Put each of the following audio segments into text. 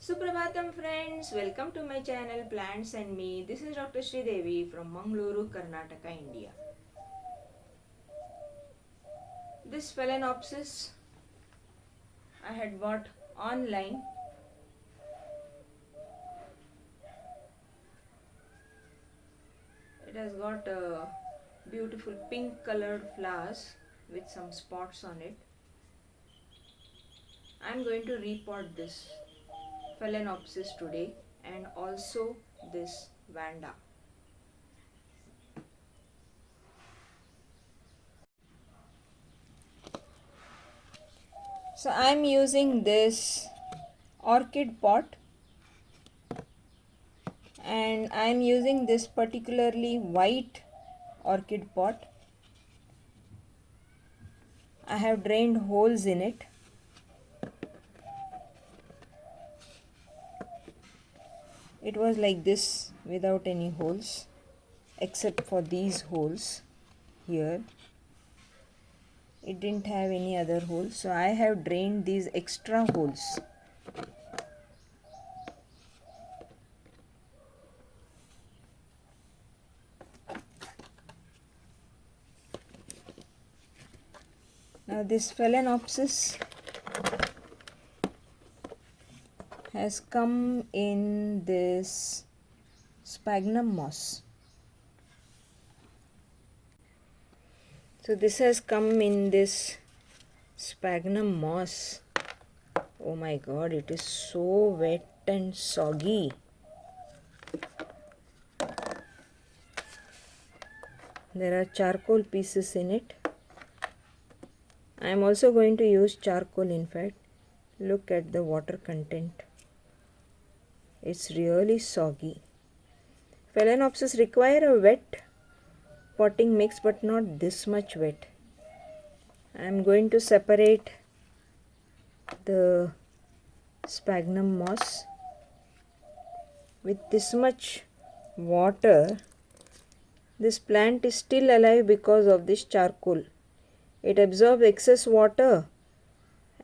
Suprabhatam friends, welcome to my channel Plants and Me. This is Dr. Devi from Mangaluru, Karnataka, India. This Phalaenopsis I had bought online. It has got beautiful pink colored flowers with some spots on it. I am going to repot this Phalaenopsis today and also this Vanda. So I am using this orchid pot and I am using this particularly white orchid pot. I have drained holes in it. It was like this without any holes except for these holes here. It didn't have any other holes, so I have drained these extra holes. Now this Phalaenopsis has come in this sphagnum moss. So this has come in this sphagnum moss. Oh my god, it is so wet and soggy. There are charcoal pieces in it. I am also going to use charcoal, in fact. Look at the water content. It's really soggy. Phalaenopsis require a wet potting mix, but not this much wet. I am going to separate the sphagnum moss. With this much water, this plant is still alive because of this charcoal. It absorbs excess water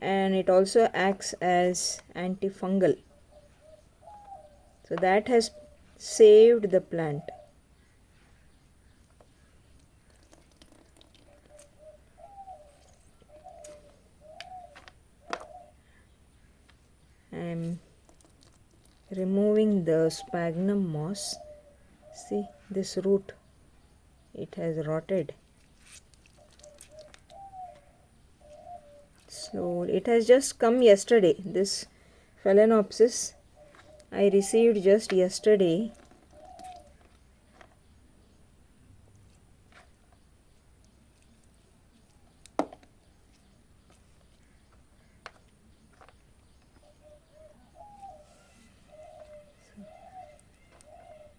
and it also acts as antifungal. So that has saved the plant. I am removing the sphagnum moss. See this root, it has rotted. So it has just come yesterday. This Phalaenopsis I received just yesterday.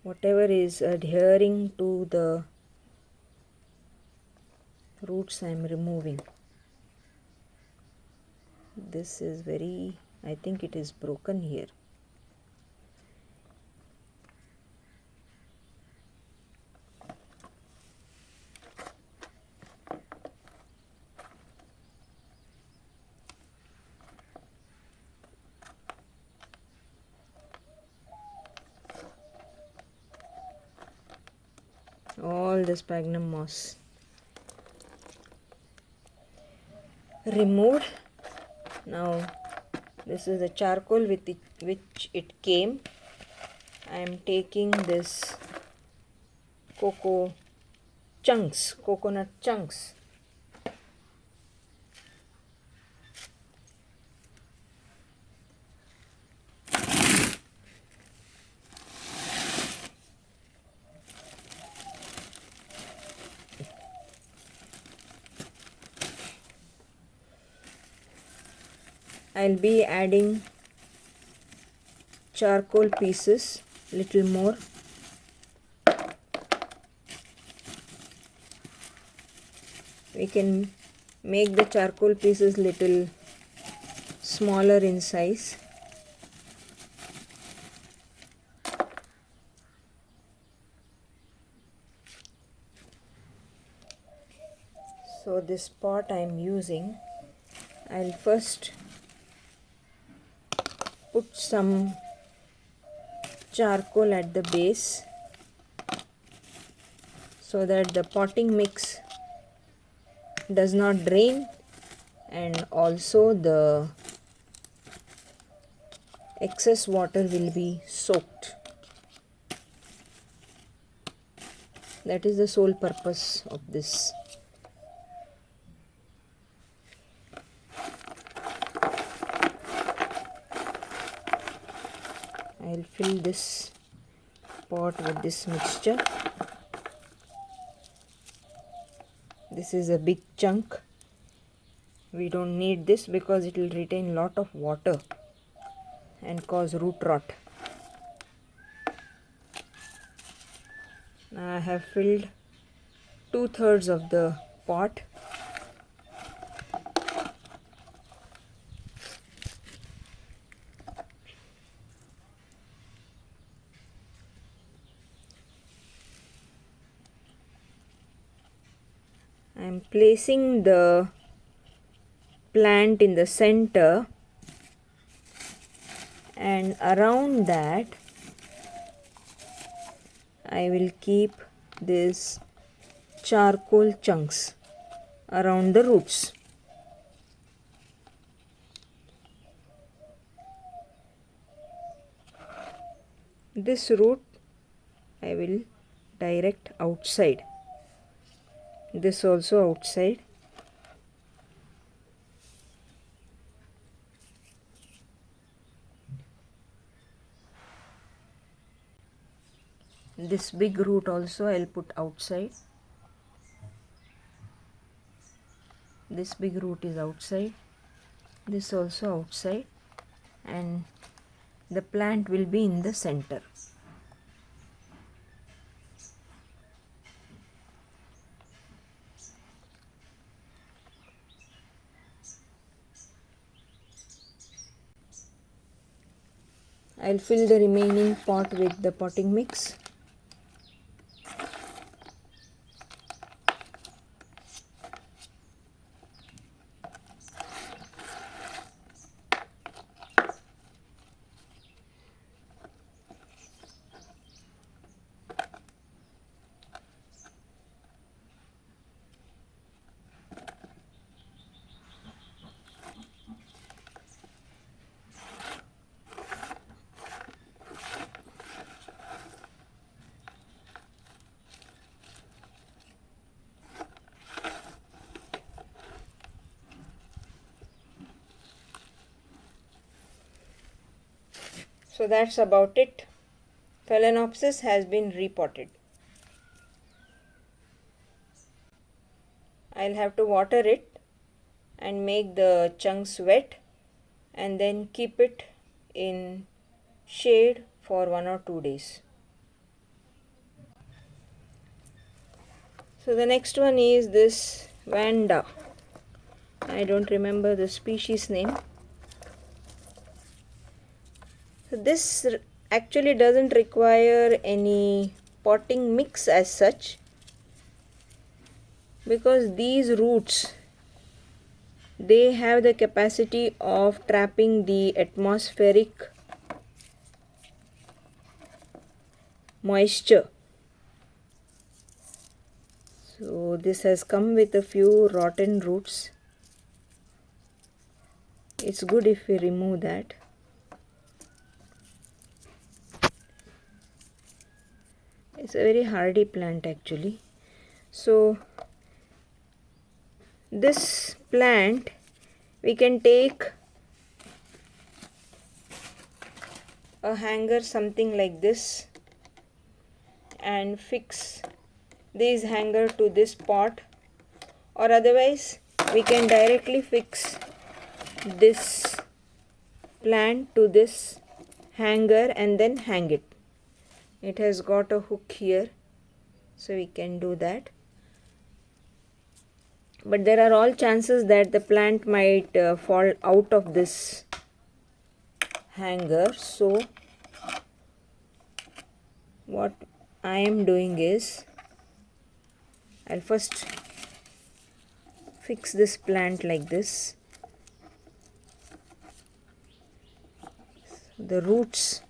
Whatever is adhering to the roots I am removing. This is very, I think it is broken here. All the sphagnum moss removed. Now this is the charcoal with which it came. I am taking this coconut chunks. I'll be adding charcoal pieces, little more. We can make the charcoal pieces little smaller in size. So this pot I am using, I'll first put some charcoal at the base so that the potting mix does not drain, and also the excess water will be soaked. That is the sole purpose of this. I'll fill this pot with this mixture. This is a big chunk. We don't need this because it will retain lot of water and cause root rot. Now I have filled 2/3 of the pot. I am placing the plant in the center, and around that I will keep these charcoal chunks around the roots. This root I will direct outside. This also outside. This big root also I'll put outside. This big root is outside. This also outside, and the plant will be in the center. I'll fill the remaining pot with the potting mix. So that's about it. Phalaenopsis has been repotted. I'll have to water it and make the chunks wet, and then keep it in shade for 1 or 2 days. So the next one is this Vanda. I don't remember the species name. So this actually doesn't require any potting mix as such, because these roots, they have the capacity of trapping the atmospheric moisture. So this has come with a few rotten roots. It's good if we remove that. It's a very hardy plant actually. So this plant, we can take a hanger something like this and fix this hanger to this pot, or otherwise we can directly fix this plant to this hanger and then hang it. It has got a hook here, so we can do that. But there are all chances that the plant might fall out of this hanger. So what I am doing is, I'll first fix this plant like this. The roots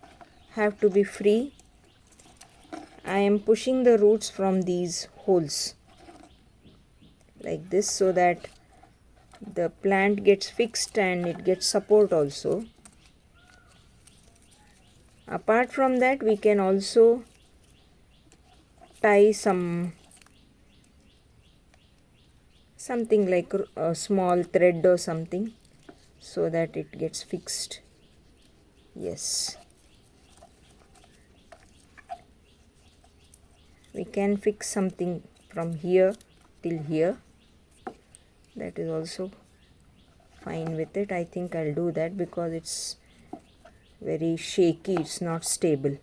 have to be free. I am pushing the roots from these holes like this so that the plant gets fixed and it gets support also. Apart from that, we can also tie something like a small thread or something so that it gets fixed. Yes, we can fix something from here till here. That is also fine with it. I think I'll do that because it's very shaky, it's not stable.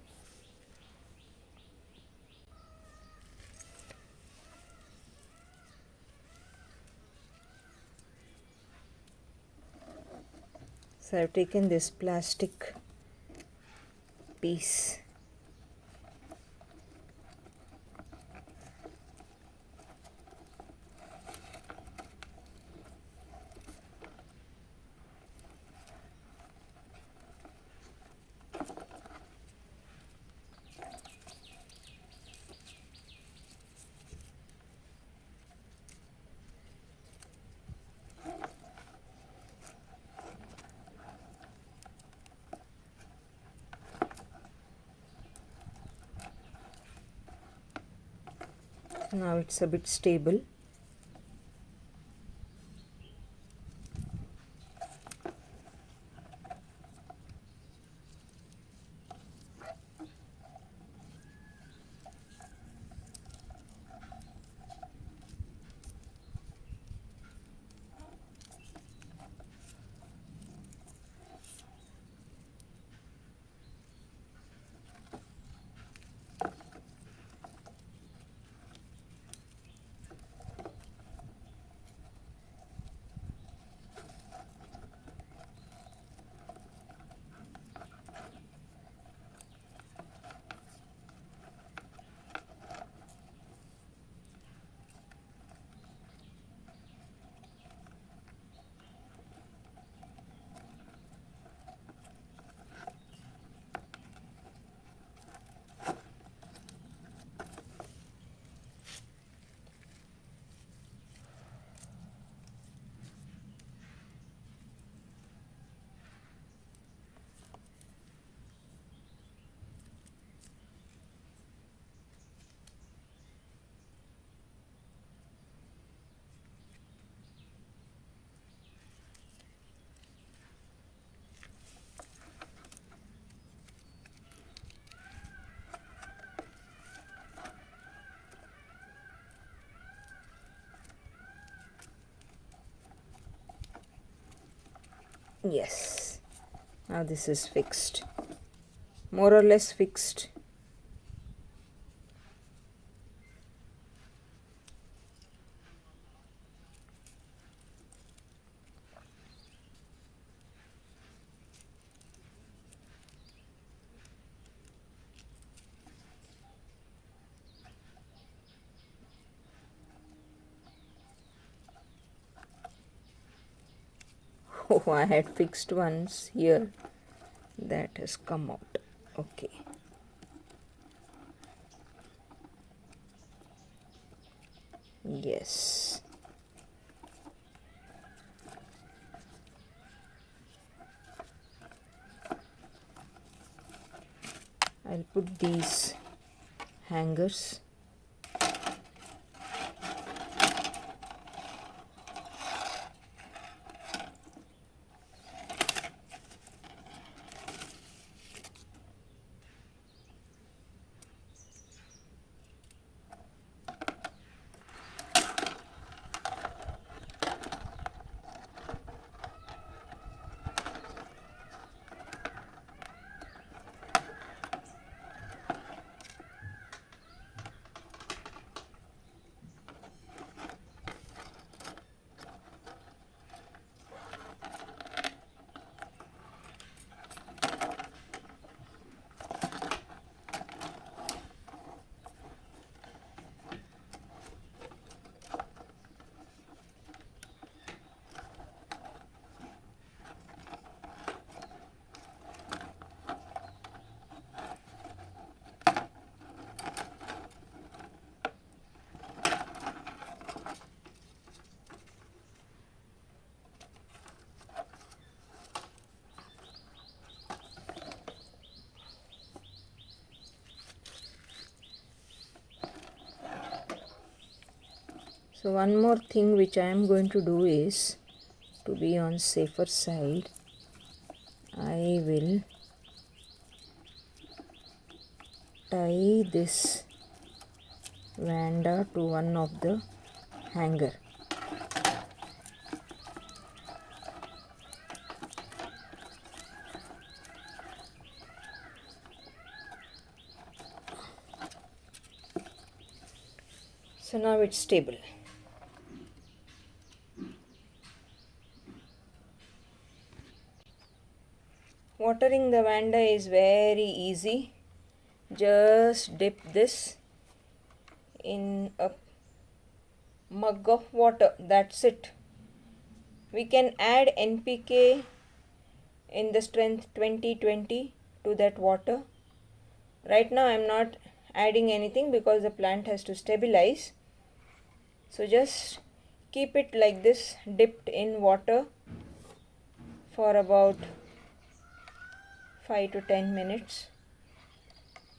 So I've taken this plastic piece. Now it's a bit stable. Yes, now this is fixed, more or less fixed. Oh, I had fixed ones here. That has come out. Okay. Yes. I'll put these hangers. So one more thing which I am going to do is, to be on safer side, I will tie this vanda to one of the hanger. So now it's stable. Watering the vanda is very easy. Just dip this in a mug of water. That's it. We can add NPK in the strength 20-20 to that water. Right now I am not adding anything because the plant has to stabilize. So just keep it like this, dipped in water for about 5 to 10 minutes.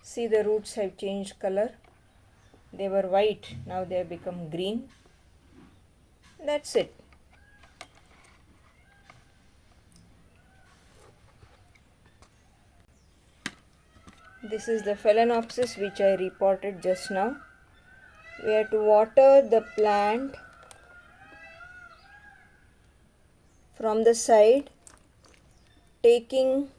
See, the roots have changed color. They were white, now they have become green. That's it. This is the Phalaenopsis which I reported just now. We have to water the plant from the side, taking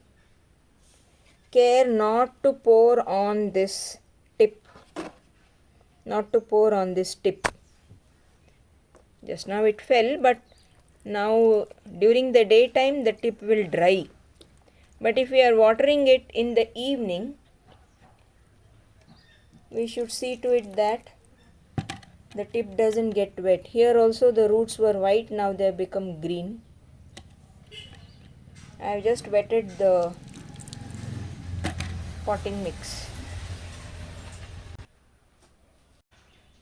care not to pour on this tip. Not to pour on this tip. Just now it fell, but now during the daytime the tip will dry. But if we are watering it in the evening, we should see to it that the tip doesn't get wet. Here also the roots were white, now they have become green. I have just wetted the potting mix.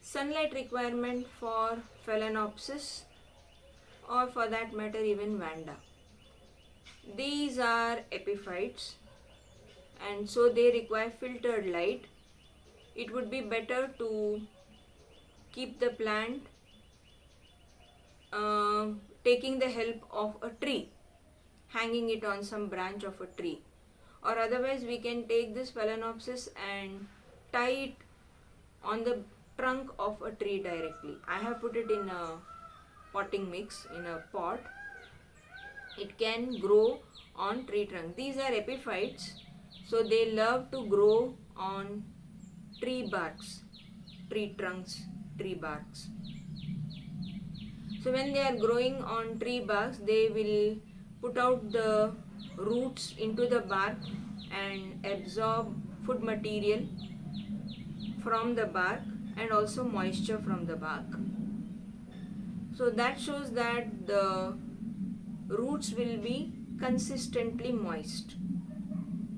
Sunlight requirement for Phalaenopsis, or for that matter even vanda. These are epiphytes and so they require filtered light. It would be better to keep the plant taking the help of a tree, hanging it on some branch of a tree, or otherwise we can take this Phalaenopsis and tie it on the trunk of a tree directly. I have put it in a potting mix in a pot. It can grow on tree trunk. These are epiphytes, so they love to grow on tree barks, tree trunks, tree barks. So when they are growing on tree barks, they will put out the roots into the bark and absorb food material from the bark and also moisture from the bark. So that shows that the roots will be consistently moist.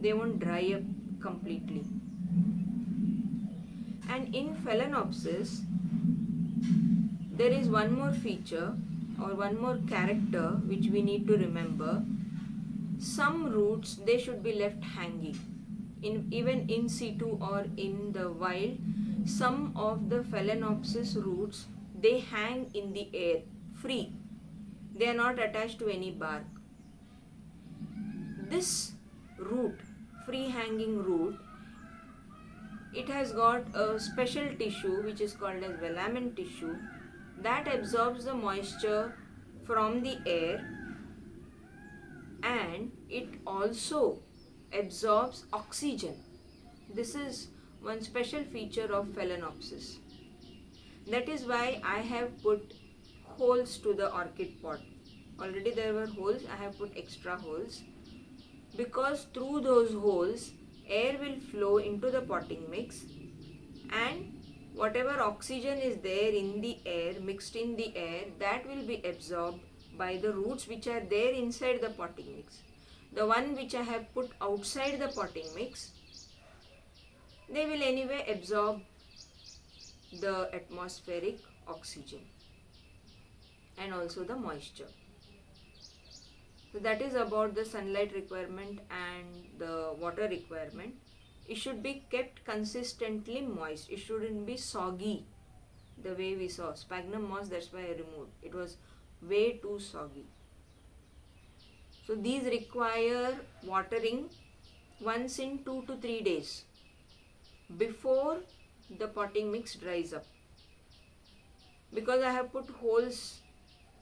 They won't dry up completely. And in Phalaenopsis, there is one more feature or one more character which we need to remember. Some roots, they should be left hanging. Even in situ or in the wild, some of the Phalaenopsis roots, they hang in the air, free. They are not attached to any bark. This root, free hanging root, it has got a special tissue which is called as velamen tissue that absorbs the moisture from the air, and it also absorbs oxygen. This is one special feature of Phalaenopsis. That is why I have put holes to the orchid pot. Already there were holes, I have put extra holes, because through those holes air will flow into the potting mix, and whatever oxygen is there in the air, mixed in the air, that will be absorbed by the roots which are there inside the potting mix. The one which I have put outside the potting mix, they will anyway absorb the atmospheric oxygen and also the moisture. So that is about the sunlight requirement and the water requirement. It should be kept consistently moist. It shouldn't be soggy. the way we saw sphagnum moss, that's why I removed. It was way too soggy. So these require watering once in 2 to 3 days before the potting mix dries up. Because I have put holes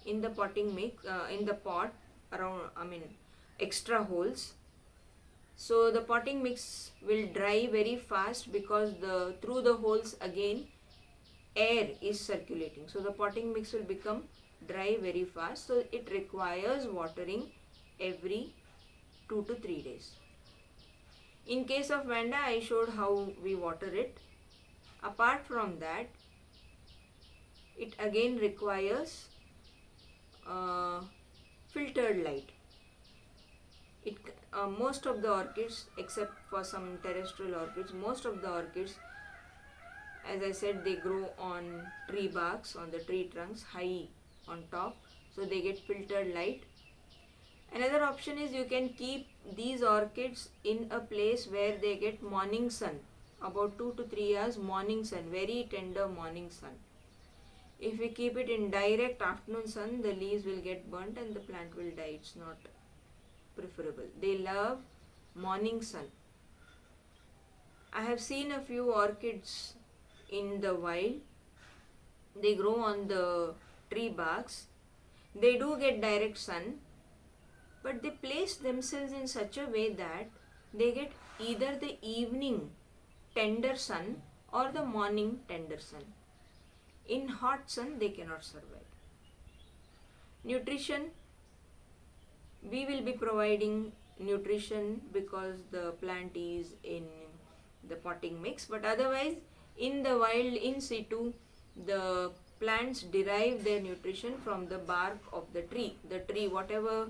in the potting mix, in the pot around, extra holes. So the potting mix will dry very fast because through the holes again air is circulating. So the potting mix will become dry very fast. So it requires watering every 2 to 3 days. In case of Vanda, I showed how we water it. Apart from that, it again requires filtered light. Most of the orchids, except for some terrestrial orchids, most of the orchids, as I said, they grow on tree barks, on the tree trunks, high on top, so they get filtered light. Another option is you can keep these orchids in a place where they get morning sun, about 2 to 3 hours morning sun, very tender morning sun. If we keep it in direct afternoon sun, the leaves will get burnt and the plant will die. It's not preferable. They love morning sun. I have seen a few orchids in the wild. They grow on the tree barks. They do get direct sun, but they place themselves in such a way that they get either the evening tender sun or the morning tender sun. In hot sun, they cannot survive. Nutrition, we will be providing nutrition because the plant is in the potting mix, but otherwise in the wild, in situ, the plants derive their nutrition from the bark of the tree. The tree, whatever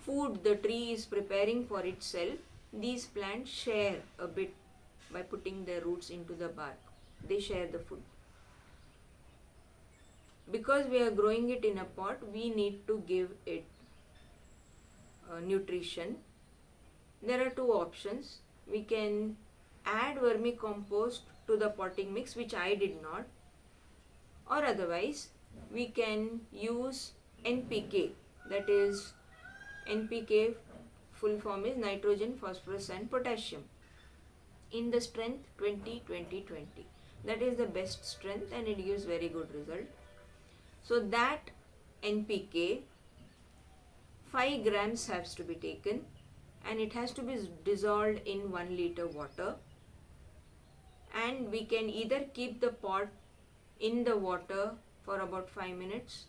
food the tree is preparing for itself, these plants share a bit by putting their roots into the bark. They share the food. Because we are growing it in a pot, we need to give it nutrition. There are two options. We can add vermicompost to the potting mix, which I did not, or otherwise we can use NPK. That is, NPK full form is nitrogen, phosphorus and potassium, in the strength 20-20-20. That is the best strength and it gives very good result. So that NPK, 5 grams has to be taken and it has to be dissolved in 1 liter water, and we can either keep the pot in the water for about 5 minutes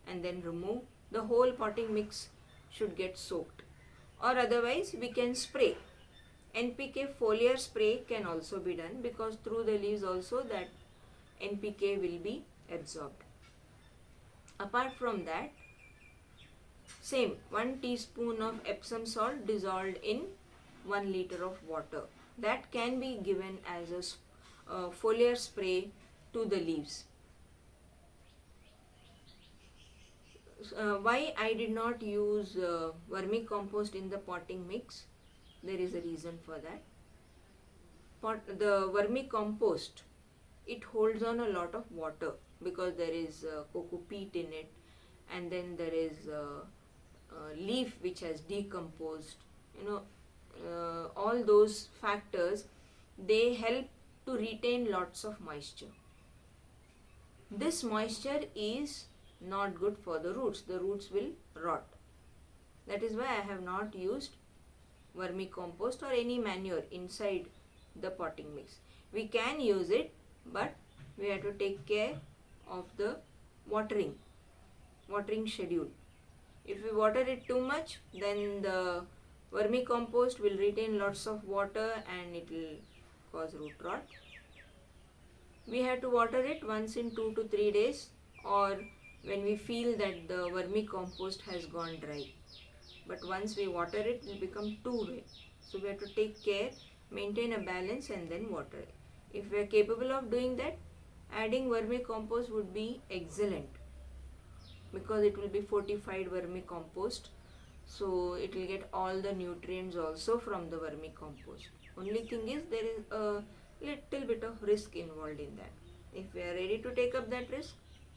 and then remove. The whole potting mix should get soaked, or otherwise we can spray. NPK foliar spray can also be done because through the leaves also that NPK will be absorbed. Apart from that, same 1 teaspoon of Epsom salt dissolved in 1 liter of water. That can be given as a foliar spray to the leaves. Why I did not use vermicompost in the potting mix? There is a reason for that. The vermicompost, it holds on a lot of water because there is coco peat in it, and then there is leaf which has decomposed. All those factors, they help to retain lots of moisture. This moisture is not good for the roots. The roots will rot. That is why I have not used vermicompost or any manure inside the potting mix. We can use it, but we have to take care of the watering schedule. If we water it too much, then the vermicompost will retain lots of water and it will cause root rot. We have to water it once in 2 to 3 days, or when we feel that the vermicompost has gone dry. But once we water it, it will become too wet. So we have to take care, maintain a balance and then water it. If we are capable of doing that, adding vermicompost would be excellent because it will be fortified vermicompost. So it will get all the nutrients also from the vermicompost. Only thing is there is a little bit of risk involved in that. If we are ready to take up that risk,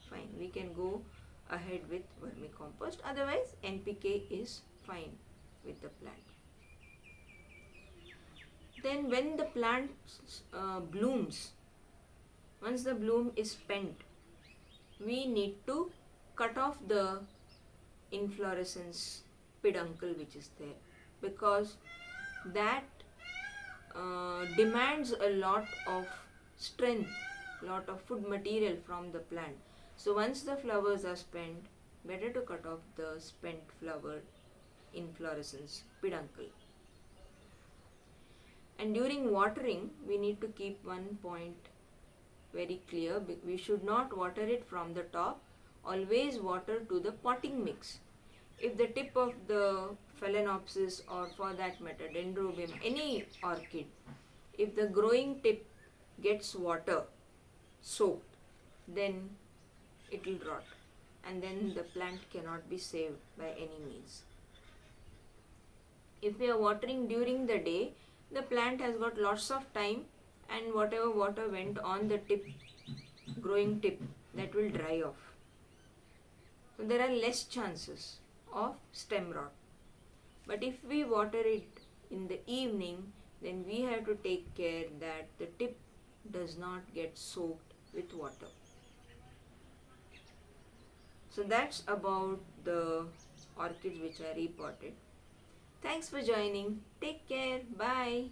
fine, we can go ahead with vermicompost. Otherwise, NPK is fine with the plant. Then when the plant blooms, once the bloom is spent, we need to cut off the inflorescence peduncle which is there, because that demands a lot of strength, lot of food material from the plant. So once the flowers are spent, better to cut off the spent flower inflorescence peduncle. And during watering, we need to keep one point very clear. We should not water it from the top. Always water to the potting mix. If the tip of the Phalaenopsis, or for that matter Dendrobium, any orchid, if the growing tip gets water soaked, then it will rot, and then the plant cannot be saved by any means. If we are watering during the day, the plant has got lots of time, and whatever water went on the tip, growing tip, that will dry off. So there are less chances of stem rot. But if we water it in the evening, then we have to take care that the tip does not get soaked with water. So that's about the orchids which are repotted. Thanks for joining. Take care. Bye.